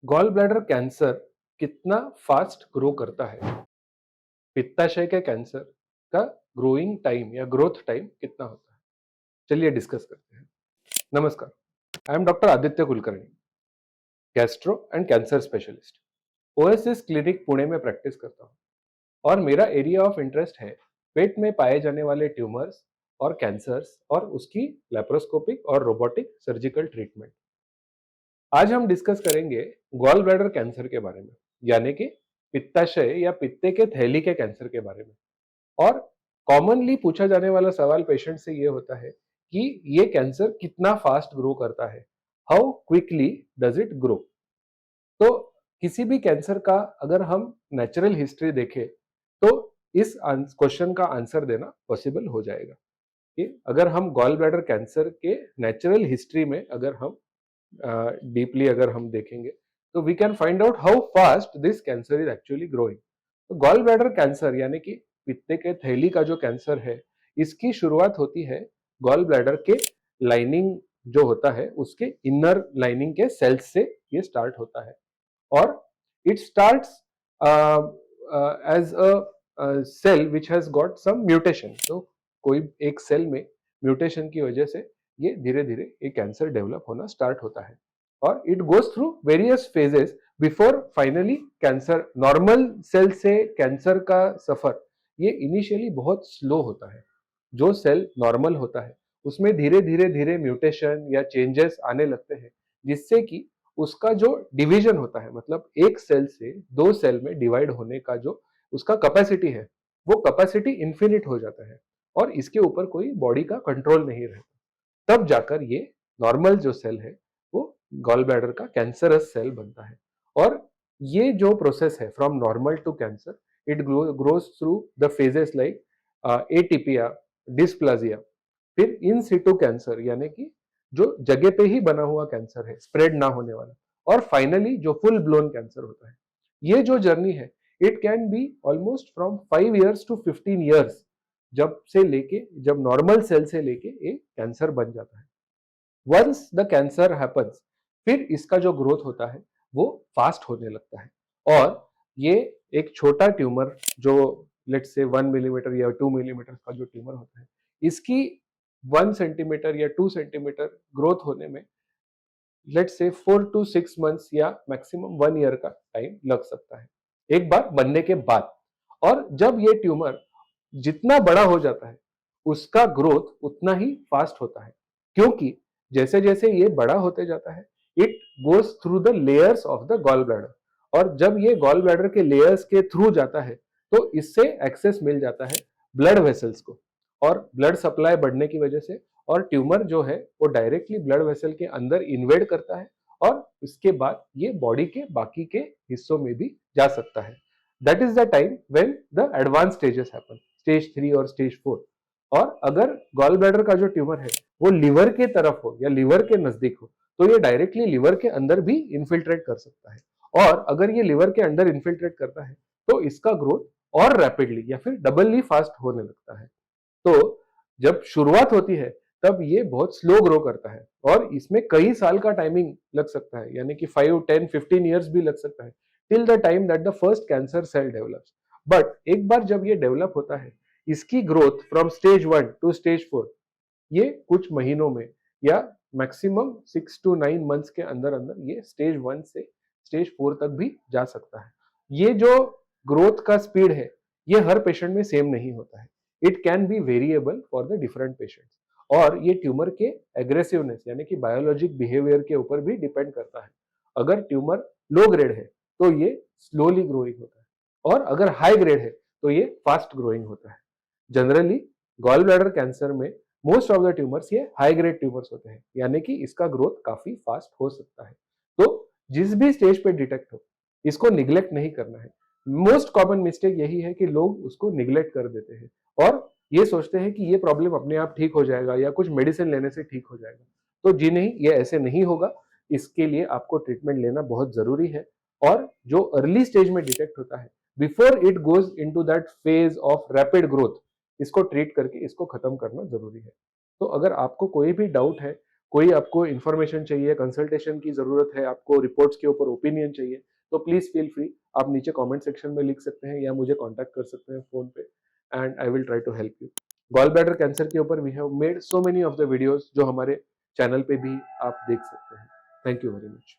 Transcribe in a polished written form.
Gall bladder cancer कितना fast grow करता है? पित्ताशय के कैंसर का ग्रोइंग टाइम या ग्रोथ टाइम कितना होता है? चलिए डिस्कस करते हैं। नमस्कार, I am doctor Aditya Kulkarni, gastro and cancer specialist. OSS clinic Pune में प्रैक्टिस करता हूँ और मेरा एरिया ऑफ इंटरेस्ट है पेट में पाए जाने वाले ट्यूमर्स और कैंसर्स और उसकी लेप्रोस्कोपिक और रोबोटिक सर्जिकल ट्रीटमेंट। आज हम डिस्कस करेंगे गॉल ब्लैडर कैंसर के बारे में, यानी कि पित्ताशय या पित्ते के थैली के कैंसर के बारे में। और कॉमनली पूछा जाने वाला सवाल पेशेंट से ये होता है कि ये कैंसर कितना फास्ट ग्रो करता है, how quickly does it grow. तो किसी भी कैंसर का अगर हम नेचुरल हिस्ट्री देखें तो इस क्वेश्चन का आंसर देना पॉसिबल हो जाएगा कि अगर हम गॉल ब्लैडर कैंसर के नेचुरल हिस्ट्री में अगर हम डीपली अगर हम देखेंगे तो we can find out how fast this cancer is actually growing. तो गॉल ब्लैडर कैंसर यानी कि पित्ते के थैली का जो कैंसर है, इसकी शुरुआत होती है गॉल ब्लैडर के लाइनिंग जो होता है उसके इनर लाइनिंग के सेल्स से ये स्टार्ट होता है। और it starts as a cell which has got some mutation. तो कोई एक सेल में म्यूटेशन की वजह से ये धीरे धीरे ये कैंसर डेवलप होना स्टार्ट होता है और it goes through various phases before finally cancer. Normal cell से कैंसर का सफर ये इनिशियली बहुत स्लो होता है। जो सेल नॉर्मल होता है उसमें धीरे धीरे धीरे म्यूटेशन या चेंजेस आने लगते हैं, जिससे कि उसका जो डिवीजन होता है, मतलब एक सेल से दो सेल में डिवाइड होने का जो उसका कैपेसिटी है, वो कैपेसिटी इन्फिनिट हो जाता है और इसके ऊपर कोई बॉडी का कंट्रोल नहीं रहता। तब जाकर ये नॉर्मल जो सेल है वो गॉल ब्लैडर का कैंसरस सेल बनता है। और ये जो प्रोसेस है from normal to cancer, it grows through the phases like atypia, dysplasia, फिर इन सिटू कैंसर यानी कि जो जगह पे ही बना हुआ कैंसर है, स्प्रेड ना होने वाला, और फाइनली जो फुल ब्लोन कैंसर होता है। ये जो जर्नी है it can be almost from 5 years to 15 years, जब से लेके जब नॉर्मल सेल से लेके एक कैंसर बन जाता है। वंस द कैंसर हैपन्स, फिर इसका जो ग्रोथ होता है वो फास्ट होने लगता है। और ये एक छोटा ट्यूमर जो लेट्स से 1 मिलीमीटर या 2 मिलीमीटर का जो ट्यूमर होता है, इसकी 1 सेंटीमीटर या 2 सेंटीमीटर ग्रोथ होने में लेट्स से 4 to 6 months या मैक्सिमम 1 year का टाइम लग सकता है एक बार बनने के बाद। और जब ये ट्यूमर जितना बड़ा हो जाता है उसका ग्रोथ उतना ही फास्ट होता है, क्योंकि जैसे जैसे ये बड़ा होते जाता है it goes through the layers of the gall bladder. और जब ये गॉल ब्लैडर के लेयर्स के थ्रू जाता है तो इससे एक्सेस मिल जाता है ब्लड वेसल्स को, और ब्लड सप्लाई बढ़ने की वजह से और ट्यूमर जो है वो डायरेक्टली ब्लड वेसल के अंदर इन्वेड करता है और इसके बाद ये बॉडी के बाकी के हिस्सों में भी जा सकता है। That is the time when the advance stages happen, stage 3 और स्टेज 4। और अगर गॉल ब्लैडर का जो ट्यूमर है वो लिवर के तरफ हो या लिवर के नजदीक हो तो ये डायरेक्टली लिवर के अंदर भी इन्फिल्ट्रेट कर सकता है। और अगर ये लिवर के अंदर इन्फिल्ट्रेट करता है तो इसका ग्रोथ और रैपिडली या फिर डबली फास्ट होने लगता है। तो जब शुरुआत होती है तब ये बहुत स्लो ग्रो करता है और इसमें कई साल का टाइमिंग लग सकता है, यानी कि 5, 10, 15 years भी लग सकता है till the time that the first cancer cell develops. But एक बार जब ये डेवलप होता है, इसकी growth from stage 1 to stage 4 ये कुछ महीनों में या मैक्सिमम 6 to 9 months के अंदर अंदर ये स्टेज 1 से स्टेज 4 तक भी जा सकता है। ये जो ग्रोथ का स्पीड है ये हर पेशेंट में सेम नहीं होता है। It can be variable for the different patients. और ये ट्यूमर के एग्रेसिवनेस यानी कि बायोलॉजिक बिहेवियर के ऊपर भी डिपेंड करता है। अगर ट्यूमर लो ग्रेड है तो ये स्लोली ग्रोइंग होता है, और अगर हाई ग्रेड है तो ये फास्ट ग्रोइंग होता है। जनरली गॉल ब्लैडर कैंसर में मोस्ट ऑफ द ट्यूमर्स ये हाई ग्रेड ट्यूमर्स होते हैं, यानी कि इसका ग्रोथ काफी फास्ट हो सकता है। तो जिस भी स्टेज पे डिटेक्ट हो इसको निग्लेक्ट नहीं करना है। मोस्ट कॉमन मिस्टेक यही है कि लोग उसको निग्लेक्ट कर देते हैं और ये सोचते हैं कि ये प्रॉब्लम अपने आप ठीक हो जाएगा या कुछ मेडिसिन लेने से ठीक हो जाएगा। तो जी नहीं, ये ऐसे नहीं होगा। इसके लिए आपको ट्रीटमेंट लेना बहुत जरूरी है। और जो अर्ली स्टेज में डिटेक्ट होता है before it goes into that phase of rapid growth, इसको ट्रीट करके इसको खत्म करना जरूरी है। तो अगर आपको कोई भी डाउट है कोई आपको इन्फॉर्मेशन चाहिए, कंसल्टेशन की ज़रूरत है, आपको रिपोर्ट्स के ऊपर ओपिनियन चाहिए, तो प्लीज़ फ़ील फ्री, आप नीचे कमेंट सेक्शन में लिख सकते हैं या मुझे कॉन्टैक्ट कर सकते हैं फ़ोन पे and I will try to help you. Gall bladder cancer के ऊपर we have made so many of the videos जो हमारे चैनल पे भी आप देख सकते हैं। Thank you very much.